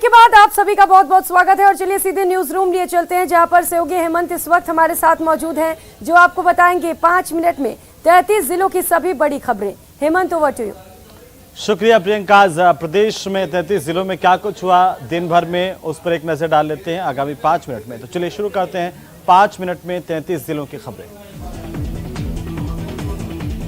Break के बाद आप सभी का बहुत बहुत स्वागत है और चलिए सीधे न्यूज रूम लिए चलते हैं, जहां पर सहयोगी हेमंत इस वक्त हमारे साथ मौजूद हैं, जो आपको बताएंगे 5 मिनट में 33 जिलों की सभी बड़ी खबरें। Hemant, over to you. शुक्रिया प्रियंका। प्रदेश में 33 जिलों में क्या कुछ हुआ दिन भर में, उस पर एक नजर डाल लेते हैं आगामी 5 मिनट में। तो चलिए शुरू करते हैं 5 मिनट में 33 जिलों की खबरें।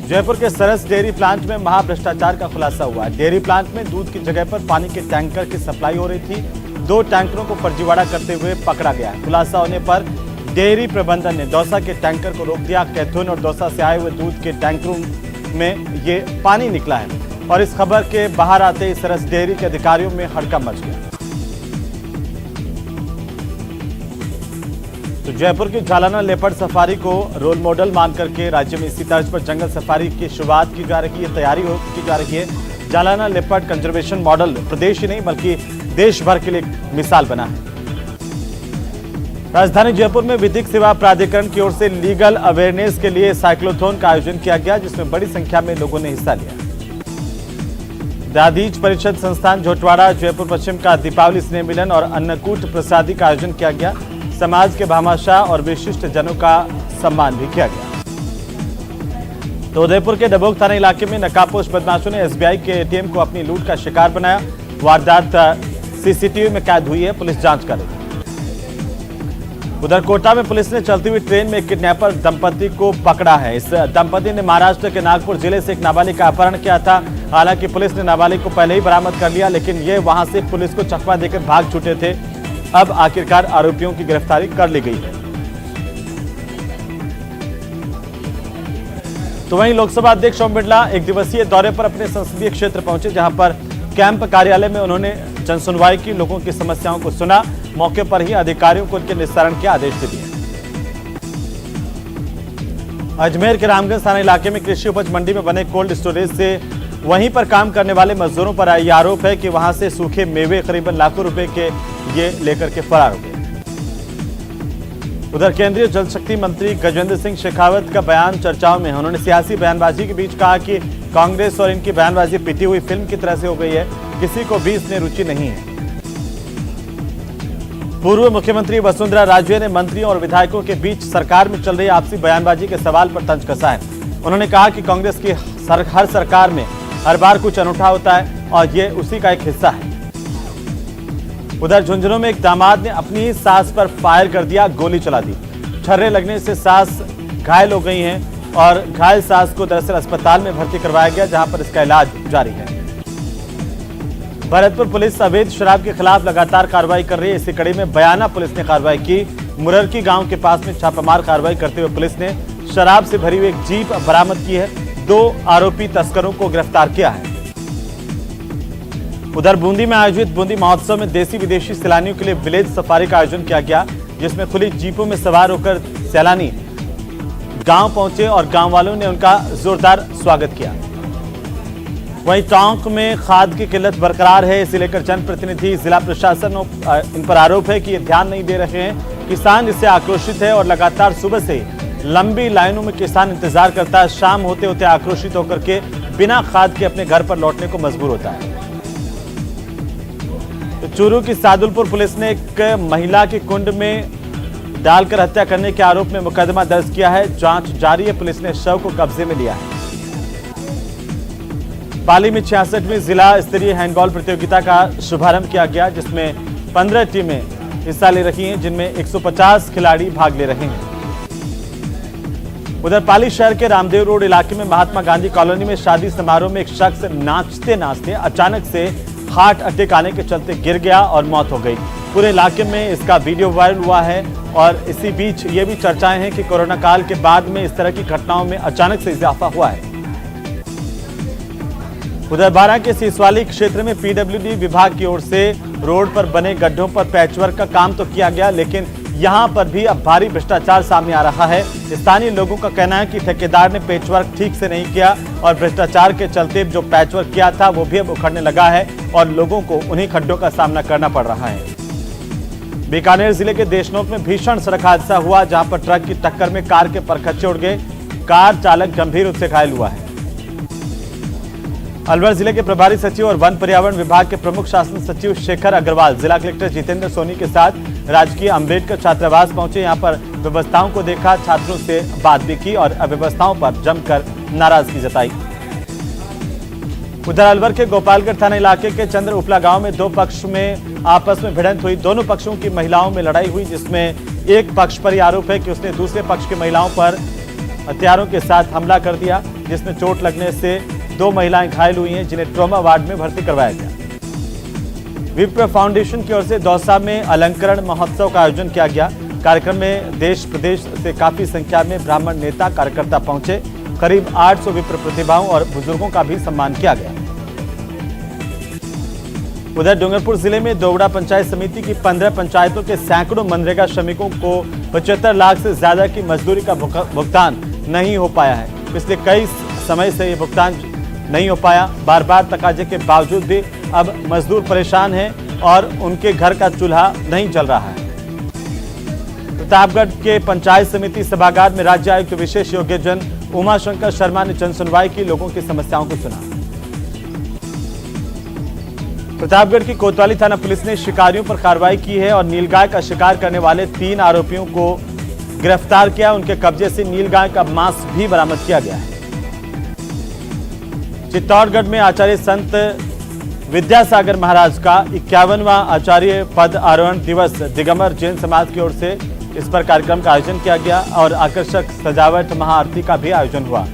जयपुर के सरस डेयरी प्लांट में महाभ्रष्टाचार का खुलासा हुआ। डेयरी प्लांट में दूध की जगह पर पानी के टैंकर की सप्लाई हो रही थी। 2 टैंकरों को फर्जीवाड़ा करते हुए पकड़ा गया। खुलासा होने पर डेयरी प्रबंधन ने दौसा के टैंकर को रोक दिया। कैथून और दौसा से आए हुए दूध के टैंकरों में ये पानी निकला है और इस खबर के बाहर आते ही सरस डेयरी के अधिकारियों में हड़कंप मच गया। तो जयपुर की जालाना लेपर्ड सफारी को रोल मॉडल मान करके राज्य में इसी तर्ज पर जंगल सफारी की शुरुआत की जा रही है, तैयारी की जा रही है। जालाना लेपर्ड कंजर्वेशन मॉडल प्रदेश ही नहीं बल्कि देश भर के लिए मिसाल बना है। राजधानी जयपुर में विधिक सेवा प्राधिकरण की ओर से लीगल अवेयरनेस के लिए साइक्लोथॉन का आयोजन किया गया, जिसमें बड़ी संख्या में लोगों ने हिस्सा लिया। दादीज परिषद संस्थान झोटवाड़ा जयपुर पश्चिम का दीपावली स्नेह मिलन और अन्नकूट प्रसादी का आयोजन किया गया। समाज के भामाशाह और विशिष्ट जनों का सम्मान भी किया गया। तो उदयपुर के डबोक थाना इलाके में नकाबपोश बदमाशों ने एसबीआई के एटीएम को अपनी लूट का शिकार बनाया। वारदात सीसीटीवी में कैद हुई है, पुलिस जांच कर रही है। उधर कोटा में पुलिस ने चलती हुई ट्रेन में किडनैपर दंपति को पकड़ा है। इस दंपति ने महाराष्ट्र के नागपुर जिले से एक नाबालिग का अपहरण किया था। हालांकि पुलिस ने नाबालिग को पहले ही बरामद कर लिया, लेकिन ये वहां से पुलिस को चकमा देकर भाग छूटे थे। अब आखिरकार आरोपियों की गिरफ्तारी कर ली गई है। तो वहीं लोकसभा अध्यक्ष ओम बिरला एक दिवसीय दौरे पर अपने संसदीय क्षेत्र पहुंचे, जहां पर कैंप कार्यालय में उन्होंने जनसुनवाई की, लोगों की समस्याओं को सुना। मौके पर ही अधिकारियों को उनके निस्तारण के आदेश दे दिए। अजमेर के रामगंज थाना इलाके में कृषि उपज मंडी में बने कोल्ड स्टोरेज से वहीं पर काम करने वाले मजदूरों पर यह आरोप है कि वहां से सूखे मेवे करीबन लाखों रुपए के ये लेकर के फरार हो गए। उधर केंद्रीय जल शक्ति मंत्री गजेंद्र सिंह शेखावत का बयान चर्चाओं में है। उन्होंने सियासी बयानबाजी के बीच कहा कि कांग्रेस और इनकी बयानबाजी पिटी हुई फिल्म की तरह से हो गई है, किसी को भी इसमें रुचि नहीं है। पूर्व मुख्यमंत्री वसुंधरा राजे ने मंत्रियों और विधायकों के बीच सरकार में चल रही आपसी बयानबाजी के सवाल पर तंज कसा है। उन्होंने कहा कि कांग्रेस की हर सरकार में हर बार कुछ अनूठा होता है और ये उसी का एक हिस्सा है। उधर झुंझुनू में एक दामाद ने अपनी ही सास पर फायर कर दिया, गोली चला दी। छर्रे लगने से सास घायल हो गई हैं और घायल सास को दरअसल अस्पताल में भर्ती करवाया गया, जहां पर इसका इलाज जारी है। भरतपुर पुलिस अवैध शराब के खिलाफ लगातार कार्रवाई कर रही है। इसी कड़ी में बयाना पुलिस ने कार्रवाई की। मुररकी गांव के पास में छापामार कार्रवाई करते हुए पुलिस ने शराब से भरी हुई एक जीप बरामद की है। 2 आरोपी तस्करों को गिरफ्तार किया है। उधर बूंदी में आयोजित बूंदी महोत्सव में देसी विदेशी सैलानियों के लिए विलेज सफारी का आयोजन किया गया, जिसमें खुली जीपों में सवार होकर सैलानी गांव पहुंचे और गांव वालों ने उनका जोरदार स्वागत किया। वहीं टोंक में खाद की किल्लत बरकरार है, इसे लेकर जनप्रतिनिधि, जिला प्रशासन इन पर आरोप है कि ये ध्यान नहीं दे रहे हैं। किसान इससे आक्रोशित है और लगातार सुबह से लंबी लाइनों में किसान इंतजार करता है। शाम होते होते आक्रोशित होकर के बिना खाद के अपने घर पर लौटने को मजबूर होता है। तो चूरू की सादुलपुर पुलिस ने एक महिला की कुंड में डालकर हत्या करने के आरोप में मुकदमा दर्ज किया है। जांच जारी है, पुलिस ने शव को कब्जे में लिया है। पाली में 66वीं जिला स्तरीय हैंडबॉल प्रतियोगिता का शुभारंभ किया गया, जिसमें 15 टीमें हिस्सा ले रही हैं, जिनमें 150 खिलाड़ी भाग ले रहे हैं। उधर पाली शहर के रामदेव रोड इलाके में महात्मा गांधी कॉलोनी में शादी समारोह में एक शख्स नाचते नाचते अचानक से हार्ट अटैक आने के चलते गिर गया और मौत हो गई। पूरे इलाके में इसका वीडियो वायरल हुआ है और इसी बीच ये भी चर्चाएं हैं कि कोरोना काल के बाद में इस तरह की घटनाओं में अचानक से इजाफा हुआ है। उधर बारां के सीसवाली क्षेत्र में पीडब्ल्यूडी विभाग की ओर से रोड पर बने गड्ढों पर पैचवर्क का काम तो किया गया, लेकिन यहां पर भी अब भारी भ्रष्टाचार सामने आ रहा है। स्थानीय लोगों का कहना है कि ठेकेदार ने पैचवर्क ठीक से नहीं किया और भ्रष्टाचार के चलते जो पैचवर्क किया था वो भी अब उखड़ने लगा है और लोगों को उन्हीं खड्डों का सामना करना पड़ रहा है। बीकानेर जिले के देशनोक में भीषण सड़क हादसा हुआ, जहां पर ट्रक की टक्कर में कार के परखच्चे उड़ गए। कार चालक गंभीर रूप से घायल हुआ है। अलवर जिले के प्रभारी सचिव और वन पर्यावरण विभाग के प्रमुख शासन सचिव शेखर अग्रवाल जिला कलेक्टर जितेंद्र सोनी के साथ राजकीय अम्बेडकर छात्रावास पहुंचे। यहां पर व्यवस्थाओं को देखा, छात्रों से बात भी की और अव्यवस्थाओं पर जमकर नाराजगी जताई। उधर अलवर के गोपालगढ़ थाना इलाके के चंद्र उपला गांव में दो पक्ष में आपस में भिड़ंत हुई। दोनों पक्षों की महिलाओं में लड़ाई हुई, जिसमें एक पक्ष पर यह आरोप है कि उसने दूसरे पक्ष की महिलाओं पर हथियारों के साथ हमला कर दिया, जिसमें चोट लगने से दो महिलाएं घायल हुई हैं, जिन्हें ट्रॉमा वार्ड में भर्ती करवाया गया। विप्र फाउंडेशन की ओर से दौसा में अलंकरण महोत्सव का आयोजन किया गया। कार्यक्रम में देश प्रदेश से काफी संख्या में ब्राह्मण नेता कार्यकर्ता पहुंचे। करीब 800 विप्र प्रतिभाओं और बुजुर्गों का भी सम्मान किया गया। उधर डूंगरपुर जिले में दोवड़ा पंचायत समिति की 15 पंचायतों के सैकड़ों मनरेगा श्रमिकों को 75 लाख से ज्यादा की मजदूरी का भुगतान नहीं हो पाया है। पिछले कई समय से ये भुगतान नहीं हो पाया। बार बार तकाजे के बावजूद भी अब मजदूर परेशान हैं और उनके घर का चूल्हा नहीं जल रहा है। प्रतापगढ़ के पंचायत समिति सभागार में राज्य आयुक्त विशेष योग्यजन उमाशंकर शर्मा ने जन सुनवाई की, लोगों की समस्याओं को सुना। प्रतापगढ़ की कोतवाली थाना पुलिस ने शिकारियों पर कार्रवाई की है और नीलगाय का शिकार करने वाले 3 आरोपियों को गिरफ्तार किया। उनके कब्जे से नीलगाय का मांस भी बरामद किया गया है। चित्तौड़गढ़ में आचार्य संत विद्यासागर महाराज का 51वां आचार्य पद आरोहण दिवस दिगंबर जैन समाज की ओर से इस पर कार्यक्रम का आयोजन किया गया और आकर्षक सजावट महाआरती का भी आयोजन हुआ।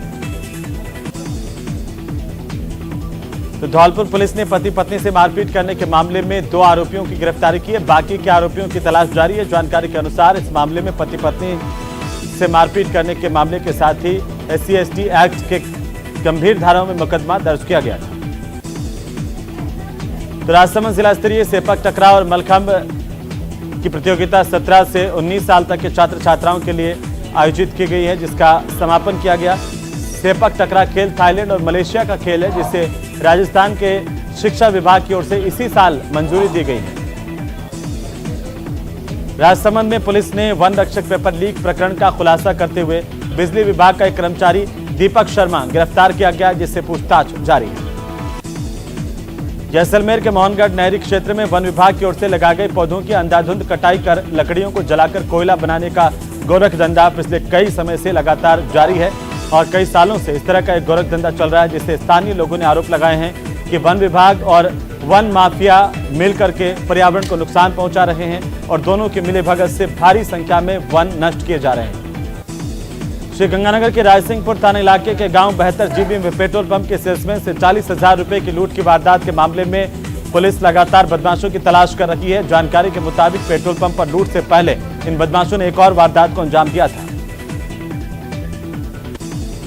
तो धौलपुर पुलिस ने पति पत्नी से मारपीट करने के मामले में 2 आरोपियों की गिरफ्तारी की है। बाकी के आरोपियों की तलाश जारी है। जानकारी के अनुसार इस मामले में पति पत्नी से मारपीट करने के मामले के साथ ही SC/ST एक्ट के गंभीर धाराओं में मुकदमा दर्ज किया गया था। तो राजसमंद जिला स्तरीय सेपक टकराव और मलखंब की प्रतियोगिता 17 से 19 साल तक के छात्र छात्राओं के लिए आयोजित की गई है, जिसका समापन किया गया। सेपक टकरा खेल थाईलैंड और मलेशिया का खेल है, जिसे राजस्थान के शिक्षा विभाग की ओर से इसी साल मंजूरी दी गई है। राजसमंद में पुलिस ने वन रक्षक पेपर लीक प्रकरण का खुलासा करते हुए बिजली विभाग का एक कर्मचारी दीपक शर्मा गिरफ्तार किया गया, जिससे पूछताछ जारी है। जैसलमेर के मोहनगढ़ नहरी क्षेत्र में वन विभाग की ओर से लगाए गए पौधों की अंधाधुंध कटाई कर लकड़ियों को जलाकर कोयला बनाने का गोरखधंधा पिछले कई समय से लगातार जारी है और कई सालों से इस तरह का एक गोरखधंधा चल रहा है, जिससे स्थानीय लोगों ने आरोप लगाए हैं कि वन विभाग और वन माफिया मिलकर के पर्यावरण को नुकसान पहुंचा रहे हैं और दोनों की मिलीभगत से भारी संख्या में वन नष्ट किए जा रहे हैं। श्रीगंगानगर के रायसिंहपुर थाना इलाके के गांव 72 GB में पेट्रोल पंप के सेल्समैन से 40,000 रुपए की लूट की वारदात के मामले में पुलिस लगातार बदमाशों की तलाश कर रही है। जानकारी के मुताबिक पेट्रोल पंप पर लूट से पहले इन बदमाशों ने एक और वारदात को अंजाम दिया था।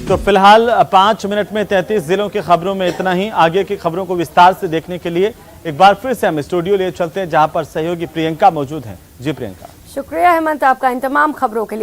तो फिलहाल 5 मिनट में 33 जिलों की खबरों में इतना ही। आगे की खबरों को विस्तार से देखने के लिए एक बार फिर से हम स्टूडियो लिए चलते हैं, जहां पर सहयोगी प्रियंका मौजूद हैं। जी प्रियंका। शुक्रिया हेमंत आपका इन तमाम खबरों के लिए।